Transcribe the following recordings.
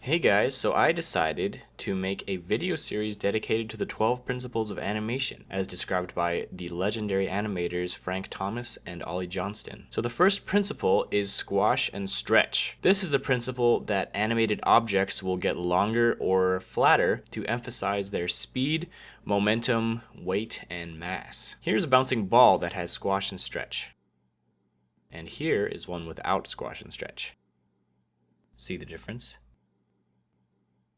Hey guys, so I decided to make a video series dedicated to the 12 principles of animation, as described by the legendary animators Frank Thomas and Ollie Johnston. So the first principle is squash and stretch. This is the principle that animated objects will get longer or flatter to emphasize their speed, momentum, weight, and mass. Here's a bouncing ball that has squash and stretch. And here is one without squash and stretch. See the difference?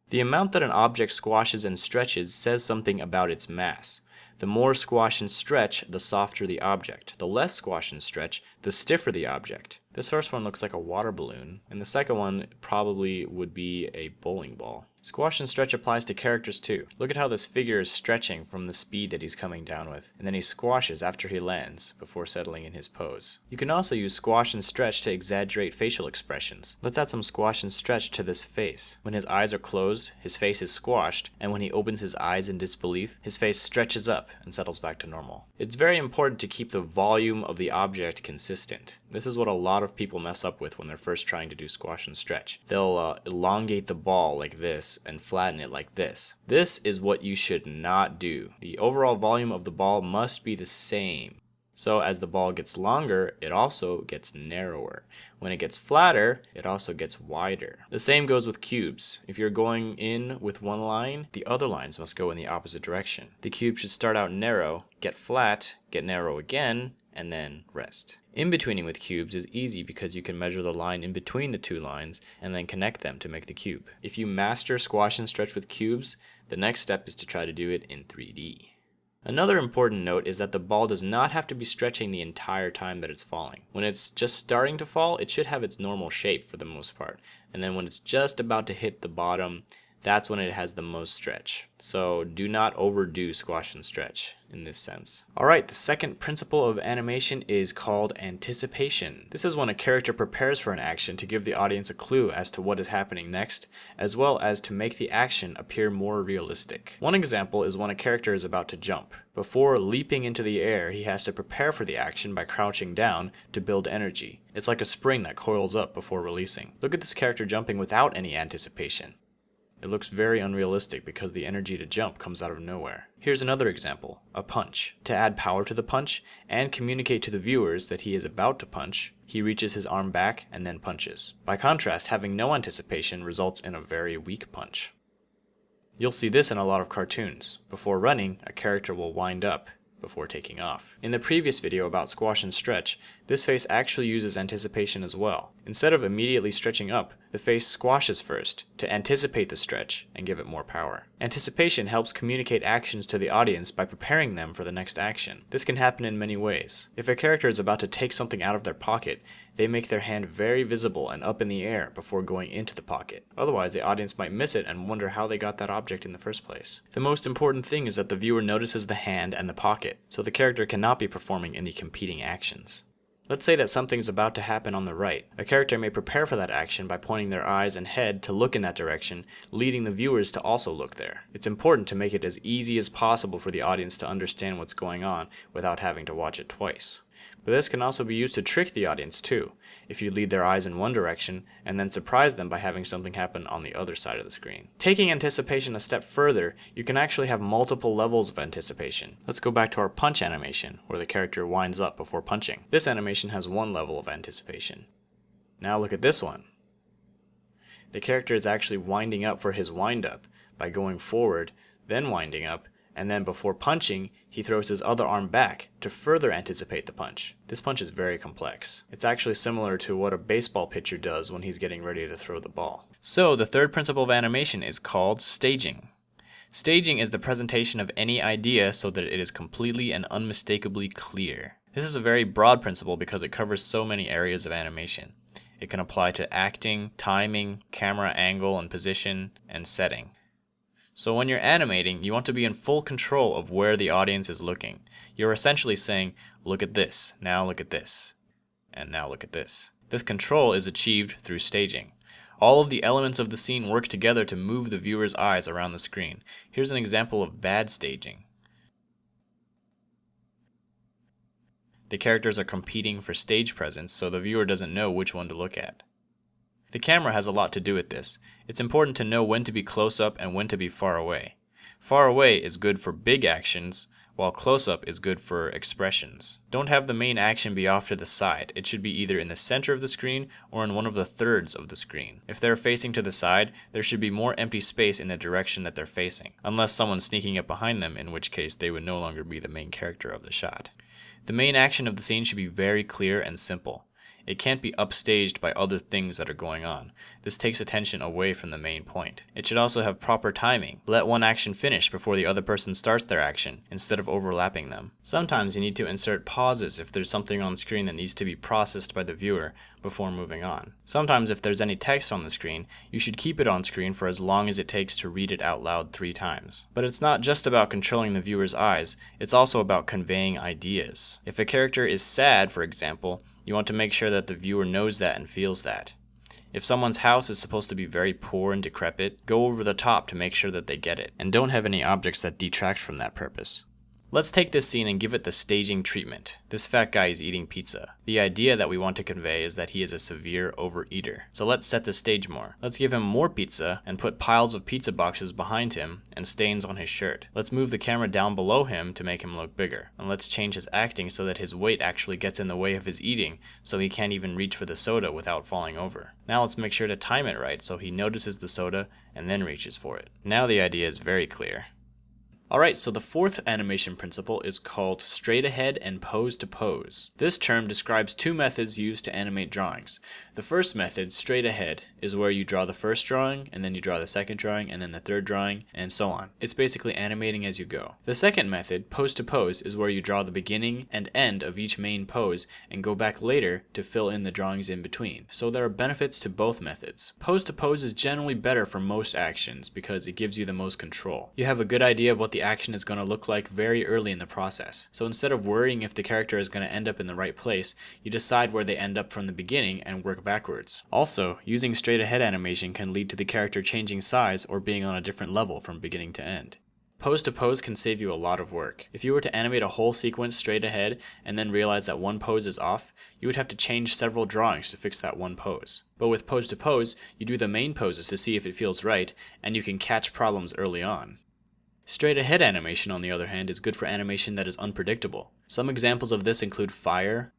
The amount that an object squashes and stretches says something about its mass. The more squash and stretch, the softer the object. The less squash and stretch, the stiffer the object. This first one looks like a water balloon, and the second one probably would be a bowling ball. Squash and stretch applies to characters too. Look at how this figure is stretching from the speed that he's coming down with, and then he squashes after he lands before settling in his pose. You can also use squash and stretch to exaggerate facial expressions. Let's add some squash and stretch to this face. When his eyes are closed, his face is squashed, and when he opens his eyes in disbelief, his face stretches up and settles back to normal. It's very important to keep the volume of the object consistent. This is what a lot of people mess up with when they're first trying to do squash and stretch. They'll elongate the ball like this and flatten it like this. This is what you should not do. The overall volume of the ball must be the same. So as the ball gets longer, it also gets narrower. When it gets flatter, it also gets wider. The same goes with cubes. If you're going in with one line, the other lines must go in the opposite direction. The cube should start out narrow, get flat, get narrow again, and then rest. In-betweening with cubes is easy because you can measure the line in between the two lines and then connect them to make the cube. If you master squash and stretch with cubes, the next step is to try to do it in 3D. Another important note is that the ball does not have to be stretching the entire time that it's falling. When it's just starting to fall, it should have its normal shape for the most part. And then when it's just about to hit the bottom, that's when it has the most stretch. So do not overdo squash and stretch in this sense. Alright, the second principle of animation is called anticipation. This is when a character prepares for an action to give the audience a clue as to what is happening next, as well as to make the action appear more realistic. One example is when a character is about to jump. Before leaping into the air, he has to prepare for the action by crouching down to build energy. It's like a spring that coils up before releasing. Look at this character jumping without any anticipation. It looks very unrealistic because the energy to jump comes out of nowhere. Here's another example, a punch. To add power to the punch and communicate to the viewers that he is about to punch, he reaches his arm back and then punches. By contrast, having no anticipation results in a very weak punch. You'll see this in a lot of cartoons. Before running, a character will wind up before taking off. In the previous video about squash and stretch, this face actually uses anticipation as well. Instead of immediately stretching up, the face squashes first to anticipate the stretch and give it more power. Anticipation helps communicate actions to the audience by preparing them for the next action. This can happen in many ways. If a character is about to take something out of their pocket, they make their hand very visible and up in the air before going into the pocket. Otherwise, the audience might miss it and wonder how they got that object in the first place. The most important thing is that the viewer notices the hand and the pocket, so the character cannot be performing any competing actions. Let's say that something's about to happen on the right. A character may prepare for that action by pointing their eyes and head to look in that direction, leading the viewers to also look there. It's important to make it as easy as possible for the audience to understand what's going on without having to watch it twice. But this can also be used to trick the audience too, if you lead their eyes in one direction and then surprise them by having something happen on the other side of the screen. Taking anticipation a step further, you can actually have multiple levels of anticipation. Let's go back to our punch animation, where the character winds up before punching. This animation has one level of anticipation. Now look at this one. The character is actually winding up for his wind up by going forward, then winding up, and then before punching, he throws his other arm back to further anticipate the punch. This punch is very complex. It's actually similar to what a baseball pitcher does when he's getting ready to throw the ball. So the third principle of animation is called staging. Staging is the presentation of any idea so that it is completely and unmistakably clear. This is a very broad principle because it covers so many areas of animation. It can apply to acting, timing, camera angle and position, and setting. So when you're animating, you want to be in full control of where the audience is looking. You're essentially saying, look at this, now look at this, and now look at this. This control is achieved through staging. All of the elements of the scene work together to move the viewer's eyes around the screen. Here's an example of bad staging. The characters are competing for stage presence, so the viewer doesn't know which one to look at. The camera has a lot to do with this. It's important to know when to be close up and when to be far away. Far away is good for big actions, while close up is good for expressions. Don't have the main action be off to the side. It should be either in the center of the screen or in one of the thirds of the screen. If they're facing to the side, there should be more empty space in the direction that they're facing, unless someone's sneaking up behind them, in which case they would no longer be the main character of the shot. The main action of the scene should be very clear and simple. It can't be upstaged by other things that are going on. This takes attention away from the main point. It should also have proper timing. Let one action finish before the other person starts their action, instead of overlapping them. Sometimes you need to insert pauses if there's something on screen that needs to be processed by the viewer before moving on. Sometimes if there's any text on the screen, you should keep it on screen for as long as it takes to read it out loud 3 times. But it's not just about controlling the viewer's eyes, it's also about conveying ideas. If a character is sad, for example, you want to make sure that the viewer knows that and feels that. If someone's house is supposed to be very poor and decrepit, go over the top to make sure that they get it, and don't have any objects that detract from that purpose. Let's take this scene and give it the staging treatment. This fat guy is eating pizza. The idea that we want to convey is that he is a severe overeater. So let's set the stage more. Let's give him more pizza and put piles of pizza boxes behind him and stains on his shirt. Let's move the camera down below him to make him look bigger. And let's change his acting so that his weight actually gets in the way of his eating, so he can't even reach for the soda without falling over. Now let's make sure to time it right so he notices the soda and then reaches for it. Now the idea is very clear. Alright, so the fourth animation principle is called straight ahead and pose to pose. This term describes 2 methods used to animate drawings. The first method, straight ahead, is where you draw the first drawing, and then you draw the second drawing, and then the third drawing, and so on. It's basically animating as you go. The second method, pose to pose, is where you draw the beginning and end of each main pose and go back later to fill in the drawings in between. So there are benefits to both methods. Pose to pose is generally better for most actions because it gives you the most control. You have a good idea of what the action is going to look like very early in the process. So instead of worrying if the character is going to end up in the right place, you decide where they end up from the beginning and work backwards. Also, using straight ahead animation can lead to the character changing size or being on a different level from beginning to end. Pose to pose can save you a lot of work. If you were to animate a whole sequence straight ahead and then realize that one pose is off, you would have to change several drawings to fix that one pose. But with pose to pose, you do the main poses to see if it feels right, and you can catch problems early on. Straight ahead animation, on the other hand, is good for animation that is unpredictable. Some examples of this include fire,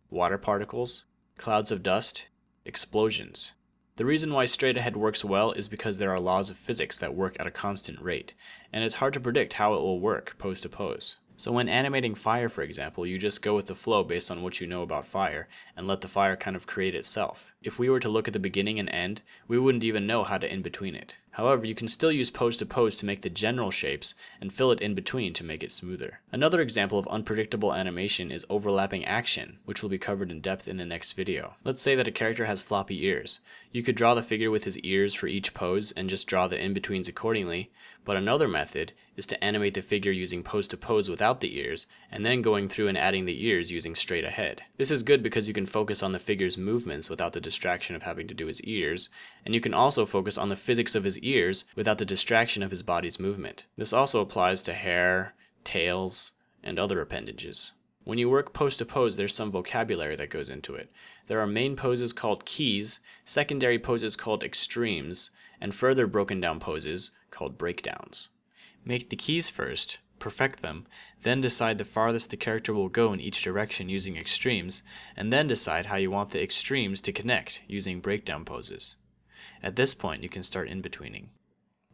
water particles, clouds of dust, explosions. The reason why straight ahead works well is because there are laws of physics that work at a constant rate, and it's hard to predict how it will work pose to pose. So when animating fire, for example, you just go with the flow based on what you know about fire, and let the fire kind of create itself. If we were to look at the beginning and end, we wouldn't even know how to in-between it. However, you can still use pose to pose to make the general shapes, and fill it in between to make it smoother. Another example of unpredictable animation is overlapping action, which will be covered in depth in the next video. Let's say that a character has floppy ears. You could draw the figure with his ears for each pose and just draw the in-betweens accordingly, but another method is to animate the figure using pose to pose without the ears, and then going through and adding the ears using straight ahead. This is good because you can focus on the figure's movements without the distraction of having to do his ears, and you can also focus on the physics of his ears without the distraction of his body's movement. This also applies to hair, tails, and other appendages. When you work pose to pose, there's some vocabulary that goes into it. There are main poses called keys, secondary poses called extremes, and further broken down poses called breakdowns. Make the keys first, perfect them, then decide the farthest the character will go in each direction using extremes, and then decide how you want the extremes to connect using breakdown poses. At this point, you can start in-betweening.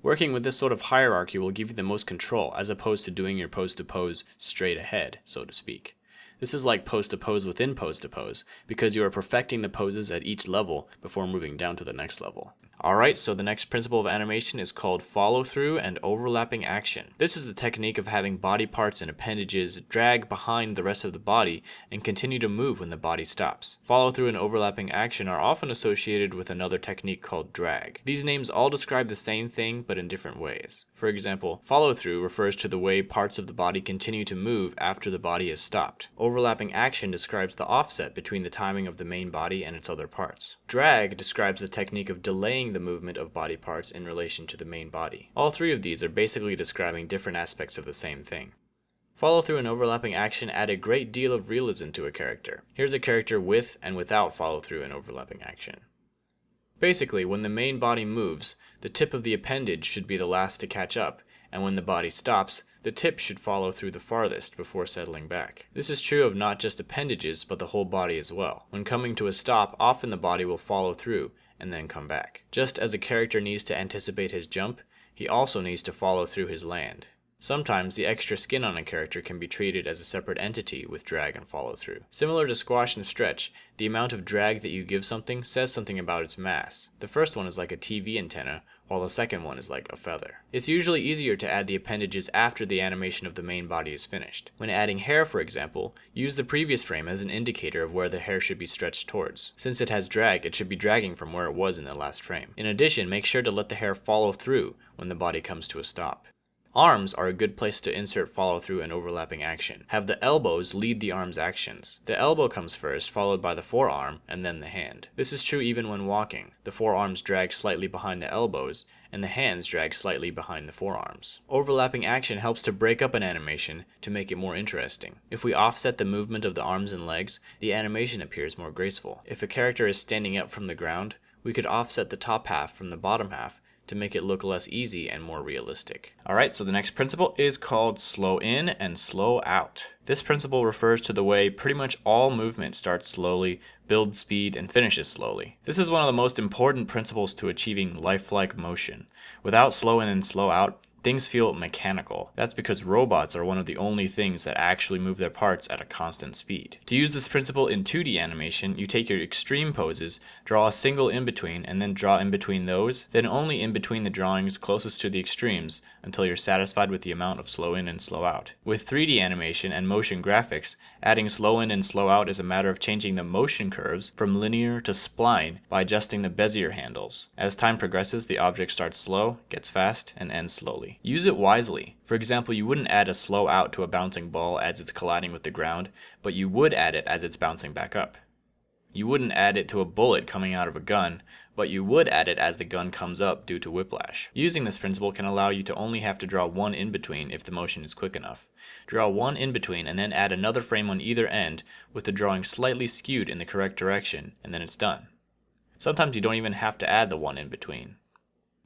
Working with this sort of hierarchy will give you the most control, as opposed to doing your pose to pose straight ahead, so to speak. This is like pose to pose within pose to pose, because you are perfecting the poses at each level before moving down to the next level. Alright, so the next principle of animation is called follow-through and overlapping action. This is the technique of having body parts and appendages drag behind the rest of the body and continue to move when the body stops. Follow-through and overlapping action are often associated with another technique called drag. These names all describe the same thing but in different ways. For example, follow-through refers to the way parts of the body continue to move after the body is stopped. Overlapping action describes the offset between the timing of the main body and its other parts. Drag describes the technique of delaying the movement of body parts in relation to the main body. All three of these are basically describing different aspects of the same thing. Follow-through and overlapping action add a great deal of realism to a character. Here's a character with and without follow-through and overlapping action. Basically, when the main body moves, the tip of the appendage should be the last to catch up, and when the body stops, the tip should follow through the farthest before settling back. This is true of not just appendages, but the whole body as well. When coming to a stop, often the body will follow through and then come back. Just as a character needs to anticipate his jump, he also needs to follow through his land. Sometimes the extra skin on a character can be treated as a separate entity with drag and follow through. Similar to squash and stretch, the amount of drag that you give something says something about its mass. The first one is like a TV antenna, while the second one is like a feather. It's usually easier to add the appendages after the animation of the main body is finished. When adding hair, for example, use the previous frame as an indicator of where the hair should be stretched towards. Since it has drag, it should be dragging from where it was in the last frame. In addition, make sure to let the hair follow through when the body comes to a stop. Arms are a good place to insert follow-through and overlapping action. Have the elbows lead the arm's actions. The elbow comes first, followed by the forearm, and then the hand. This is true even when walking. The forearms drag slightly behind the elbows, and the hands drag slightly behind the forearms. Overlapping action helps to break up an animation to make it more interesting. If we offset the movement of the arms and legs, the animation appears more graceful. If a character is standing up from the ground, we could offset the top half from the bottom half to make it look less easy and more realistic. Alright, so the next principle is called slow in and slow out. This principle refers to the way pretty much all movement starts slowly, builds speed, and finishes slowly. This is one of the most important principles to achieving lifelike motion. Without slow in and slow out, things feel mechanical. That's because robots are one of the only things that actually move their parts at a constant speed. To use this principle in 2D animation, you take your extreme poses, draw a single in-between, and then draw in between those, then only in between the drawings closest to the extremes until you're satisfied with the amount of slow in and slow out. With 3D animation and motion graphics, adding slow in and slow out is a matter of changing the motion curves from linear to spline by adjusting the Bezier handles. As time progresses, the object starts slow, gets fast, and ends slowly. Use it wisely. For example, you wouldn't add a slow out to a bouncing ball as it's colliding with the ground, but you would add it as it's bouncing back up. You wouldn't add it to a bullet coming out of a gun, but you would add it as the gun comes up due to whiplash. Using this principle can allow you to only have to draw one in-between if the motion is quick enough. Draw one in-between and then add another frame on either end with the drawing slightly skewed in the correct direction, and then it's done. Sometimes you don't even have to add the one in-between.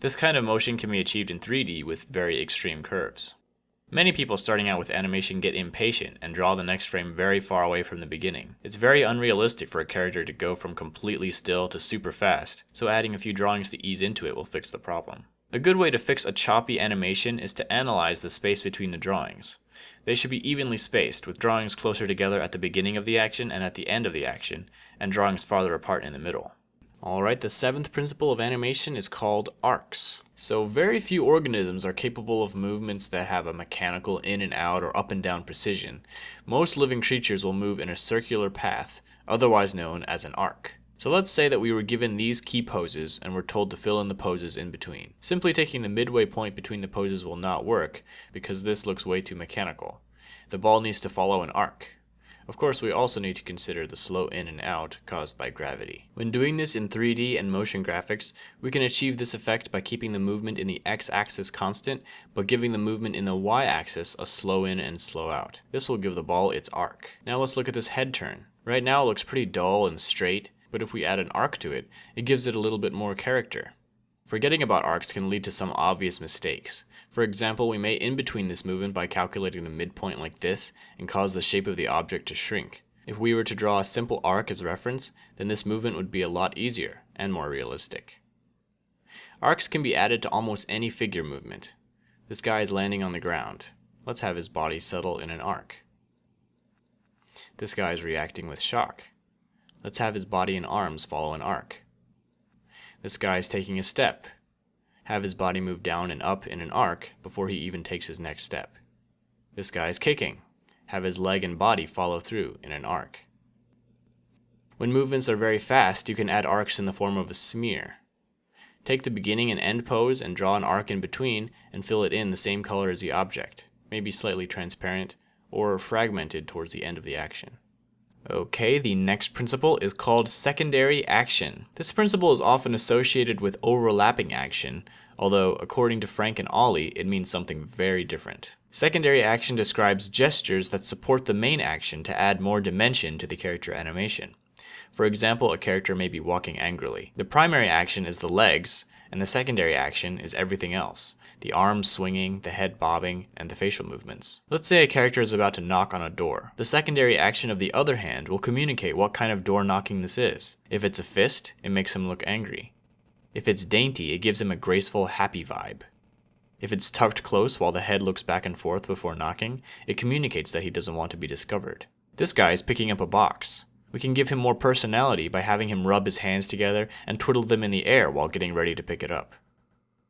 This kind of motion can be achieved in 3D with very extreme curves. Many people starting out with animation get impatient and draw the next frame very far away from the beginning. It's very unrealistic for a character to go from completely still to super fast, so adding a few drawings to ease into it will fix the problem. A good way to fix a choppy animation is to analyze the space between the drawings. They should be evenly spaced, with drawings closer together at the beginning of the action and at the end of the action, and drawings farther apart in the middle. Alright, the 7th principle of animation is called arcs. So very few organisms are capable of movements that have a mechanical in and out or up and down precision. Most living creatures will move in a circular path, otherwise known as an arc. So let's say that we were given these key poses and were told to fill in the poses in between. Simply taking the midway point between the poses will not work, because this looks way too mechanical. The ball needs to follow an arc. Of course, we also need to consider the slow in and out caused by gravity. When doing this in 3D and motion graphics, we can achieve this effect by keeping the movement in the x-axis constant, but giving the movement in the y-axis a slow in and slow out. This will give the ball its arc. Now let's look at this head turn. Right now it looks pretty dull and straight, but if we add an arc to it, it gives it a little bit more character. Forgetting about arcs can lead to some obvious mistakes. For example, we may in-between this movement by calculating the midpoint like this and cause the shape of the object to shrink. If we were to draw a simple arc as reference, then this movement would be a lot easier and more realistic. Arcs can be added to almost any figure movement. This guy is landing on the ground. Let's have his body settle in an arc. This guy is reacting with shock. Let's have his body and arms follow an arc. This guy is taking a step. Have his body move down and up in an arc before he even takes his next step. This guy is kicking. Have his leg and body follow through in an arc. When movements are very fast, you can add arcs in the form of a smear. Take the beginning and end pose and draw an arc in between and fill it in the same color as the object, maybe slightly transparent or fragmented towards the end of the action. Okay, the next principle is called secondary action. This principle is often associated with overlapping action, although according to Frank and Ollie, it means something very different. Secondary action describes gestures that support the main action to add more dimension to the character animation. For example, a character may be walking angrily. The primary action is the legs, and the secondary action is everything else. The arms swinging, the head bobbing, and the facial movements. Let's say a character is about to knock on a door. The secondary action of the other hand will communicate what kind of door knocking this is. If it's a fist, it makes him look angry. If it's dainty, it gives him a graceful, happy vibe. If it's tucked close while the head looks back and forth before knocking, it communicates that he doesn't want to be discovered. This guy is picking up a box. We can give him more personality by having him rub his hands together and twiddle them in the air while getting ready to pick it up.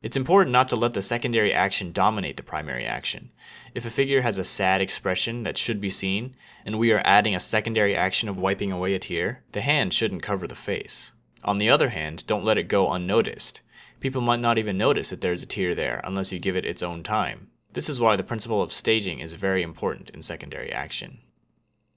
It's important not to let the secondary action dominate the primary action. If a figure has a sad expression that should be seen, and we are adding a secondary action of wiping away a tear, the hand shouldn't cover the face. On the other hand, don't let it go unnoticed. People might not even notice that there's a tear there unless you give it its own time. This is why the principle of staging is very important in secondary action.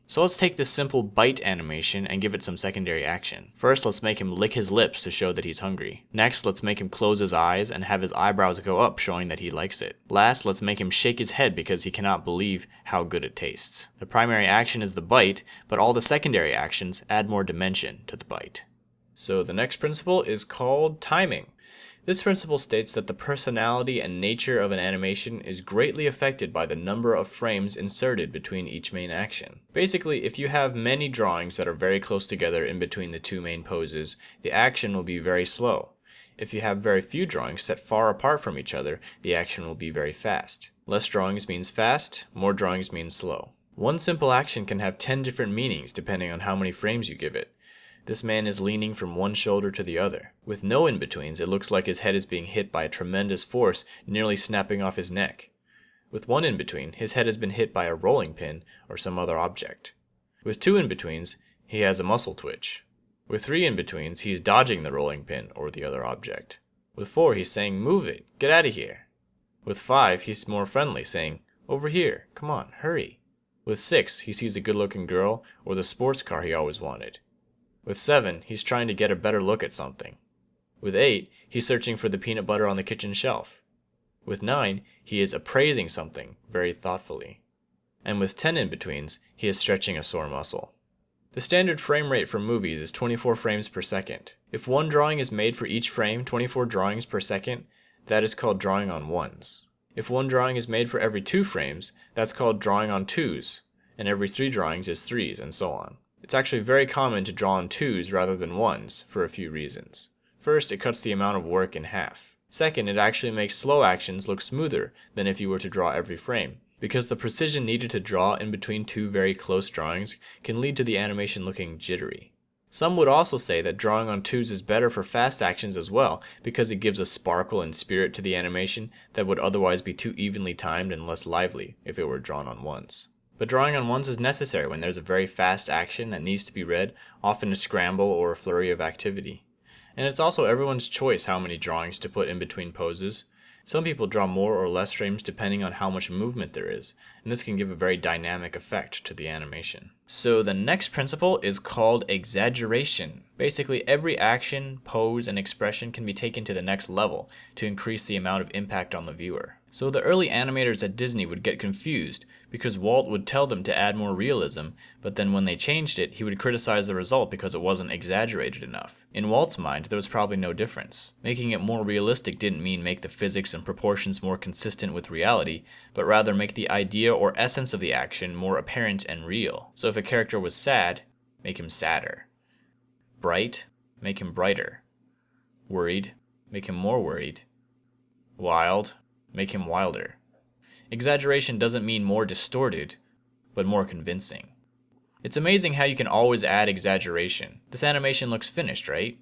So let's take this simple bite animation and give it some secondary action. First, let's make him lick his lips to show that he's hungry. Next, let's make him close his eyes and have his eyebrows go up, showing that he likes it. Last, let's make him shake his head because he cannot believe how good it tastes. The primary action is the bite, but all the secondary actions add more dimension to the bite. So the next principle is called timing. This principle states that the personality and nature of an animation is greatly affected by the number of frames inserted between each main action. Basically, if you have many drawings that are very close together in between the two main poses, the action will be very slow. If you have very few drawings set far apart from each other, the action will be very fast. Less drawings means fast, more drawings means slow. One simple action can have 10 different meanings depending on how many frames you give it. This man is leaning from one shoulder to the other. With no in-betweens, it looks like his head is being hit by a tremendous force, nearly snapping off his neck. With one in-between, his head has been hit by a rolling pin or some other object. With two in-betweens, he has a muscle twitch. With three in-betweens, he's dodging the rolling pin or the other object. With four, he's saying, "Move it, get out of here." With five, he's more friendly, saying, "Over here, come on, hurry." With six, he sees a good-looking girl or the sports car he always wanted. With 7, he's trying to get a better look at something. With 8, he's searching for the peanut butter on the kitchen shelf. With 9, he is appraising something very thoughtfully. And with 10 in-betweens, he is stretching a sore muscle. The standard frame rate for movies is 24 frames per second. If one drawing is made for each frame, 24 drawings per second, that is called drawing on ones. If one drawing is made for every 2 frames, that's called drawing on twos, and every 3 drawings is threes, and so on. It's actually very common to draw on twos rather than ones for a few reasons. First, it cuts the amount of work in half. Second, it actually makes slow actions look smoother than if you were to draw every frame, because the precision needed to draw in between 2 very close drawings can lead to the animation looking jittery. Some would also say that drawing on twos is better for fast actions as well, because it gives a sparkle and spirit to the animation that would otherwise be too evenly timed and less lively if it were drawn on ones. But drawing on ones is necessary when there's a very fast action that needs to be read, often a scramble or a flurry of activity. And it's also everyone's choice how many drawings to put in between poses. Some people draw more or less frames depending on how much movement there is, and this can give a very dynamic effect to the animation. So the next principle is called exaggeration. Basically, every action, pose, and expression can be taken to the next level to increase the amount of impact on the viewer. So the early animators at Disney would get confused because Walt would tell them to add more realism, but then when they changed it, he would criticize the result because it wasn't exaggerated enough. In Walt's mind, there was probably no difference. Making it more realistic didn't mean make the physics and proportions more consistent with reality, but rather make the idea or essence of the action more apparent and real. So if a character was sad, make him sadder. Bright, make him brighter. Worried, make him more worried. Wild, make him wilder. Exaggeration doesn't mean more distorted, but more convincing. It's amazing how you can always add exaggeration. This animation looks finished, right?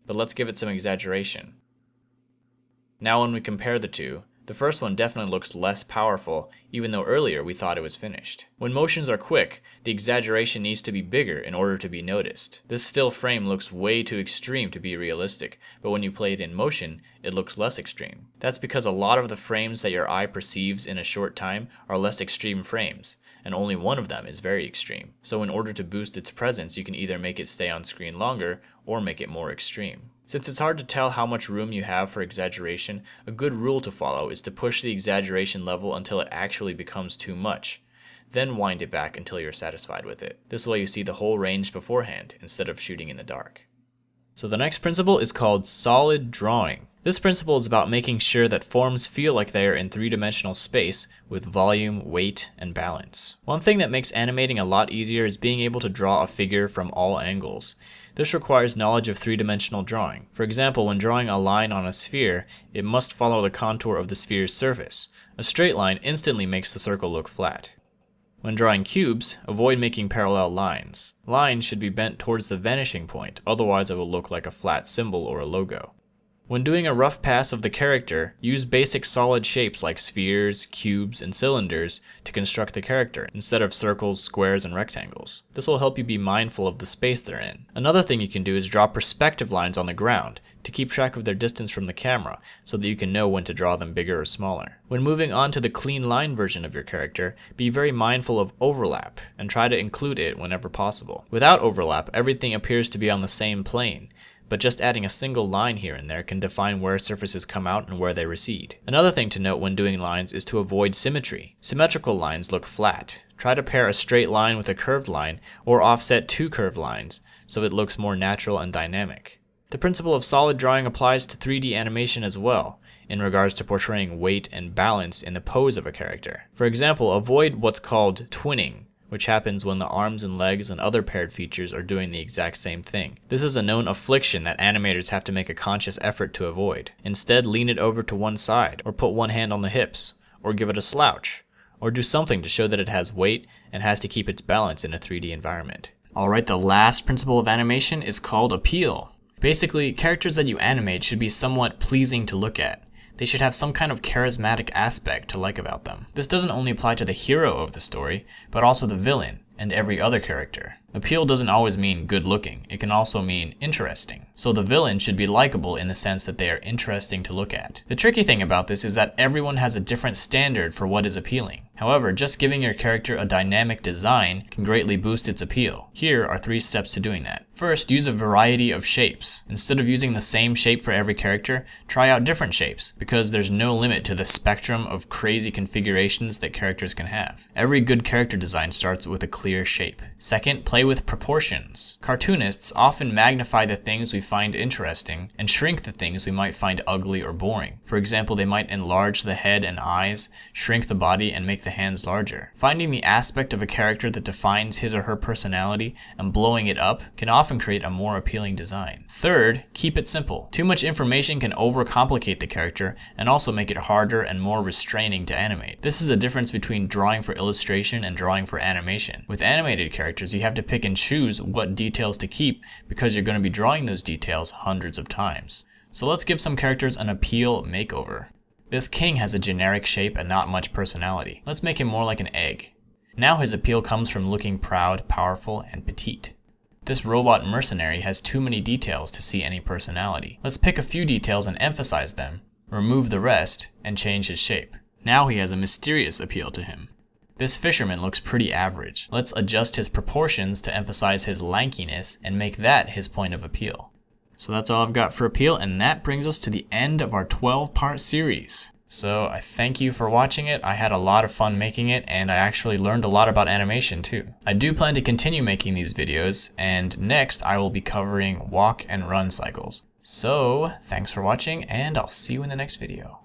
But let's give it some exaggeration. Now when we compare the two, the first one definitely looks less powerful, even though earlier we thought it was finished. When motions are quick, the exaggeration needs to be bigger in order to be noticed. This still frame looks way too extreme to be realistic, but when you play it in motion, it looks less extreme. That's because a lot of the frames that your eye perceives in a short time are less extreme frames, and only one of them is very extreme. So in order to boost its presence, you can either make it stay on screen longer, or make it more extreme. Since it's hard to tell how much room you have for exaggeration, a good rule to follow is to push the exaggeration level until it actually becomes too much. then wind it back until you're satisfied with it. This way you see the whole range beforehand instead of shooting in the dark. So the next principle is called solid drawing. This principle is about making sure that forms feel like they are in three-dimensional space with volume, weight, and balance. One thing that makes animating a lot easier is being able to draw a figure from all angles. This requires knowledge of three-dimensional drawing. For example, when drawing a line on a sphere, it must follow the contour of the sphere's surface. A straight line instantly makes the circle look flat. When drawing cubes, avoid making parallel lines. Lines should be bent towards the vanishing point, otherwise it will look like a flat symbol or a logo. When doing a rough pass of the character, use basic solid shapes like spheres, cubes, and cylinders to construct the character, instead of circles, squares, and rectangles. This will help you be mindful of the space they're in. Another thing you can do is draw perspective lines on the ground to keep track of their distance from the camera, so that you can know when to draw them bigger or smaller. When moving on to the clean line version of your character, be very mindful of overlap, and try to include it whenever possible. Without overlap, everything appears to be on the same plane, but just adding a single line here and there can define where surfaces come out and where they recede. Another thing to note when doing lines is to avoid symmetry. Symmetrical lines look flat. Try to pair a straight line with a curved line, or offset two curved lines, so it looks more natural and dynamic. The principle of solid drawing applies to 3D animation as well, in regards to portraying weight and balance in the pose of a character. For example, avoid what's called twinning, which happens when the arms and legs and other paired features are doing the exact same thing. This is a known affliction that animators have to make a conscious effort to avoid. Instead, lean it over to one side, or put one hand on the hips, or give it a slouch, or do something to show that it has weight and has to keep its balance in a 3D environment. Alright, the last principle of animation is called appeal. Basically, characters that you animate should be somewhat pleasing to look at. They should have some kind of charismatic aspect to like about them. This doesn't only apply to the hero of the story, but also the villain and every other character. Appeal doesn't always mean good looking, it can also mean interesting. So the villain should be likable in the sense that they are interesting to look at. The tricky thing about this is that everyone has a different standard for what is appealing. However, just giving your character a dynamic design can greatly boost its appeal. Here are 3 steps to doing that. First, use a variety of shapes. Instead of using the same shape for every character, try out different shapes, because there's no limit to the spectrum of crazy configurations that characters can have. Every good character design starts with a clear shape. Second, play with proportions. Cartoonists often magnify the things we find interesting and shrink the things we might find ugly or boring. For example, they might enlarge the head and eyes, shrink the body, and make the hands larger. Finding the aspect of a character that defines his or her personality and blowing it up can often create a more appealing design. Third, keep it simple. Too much information can overcomplicate the character and also make it harder and more restraining to animate. This is a difference between drawing for illustration and drawing for animation. With animated characters, you have to pick and choose what details to keep because you're going to be drawing those details hundreds of times. So let's give some characters an appeal makeover. This king has a generic shape and not much personality. Let's make him more like an egg. Now his appeal comes from looking proud, powerful, and petite. This robot mercenary has too many details to see any personality. Let's pick a few details and emphasize them, remove the rest, and change his shape. Now he has a mysterious appeal to him. This fisherman looks pretty average. Let's adjust his proportions to emphasize his lankiness and make that his point of appeal. So that's all I've got for appeal, and that brings us to the end of our 12-part series. So I thank you for watching it. I had a lot of fun making it, and I actually learned a lot about animation too. I do plan to continue making these videos, and next I will be covering walk and run cycles. So thanks for watching, and I'll see you in the next video.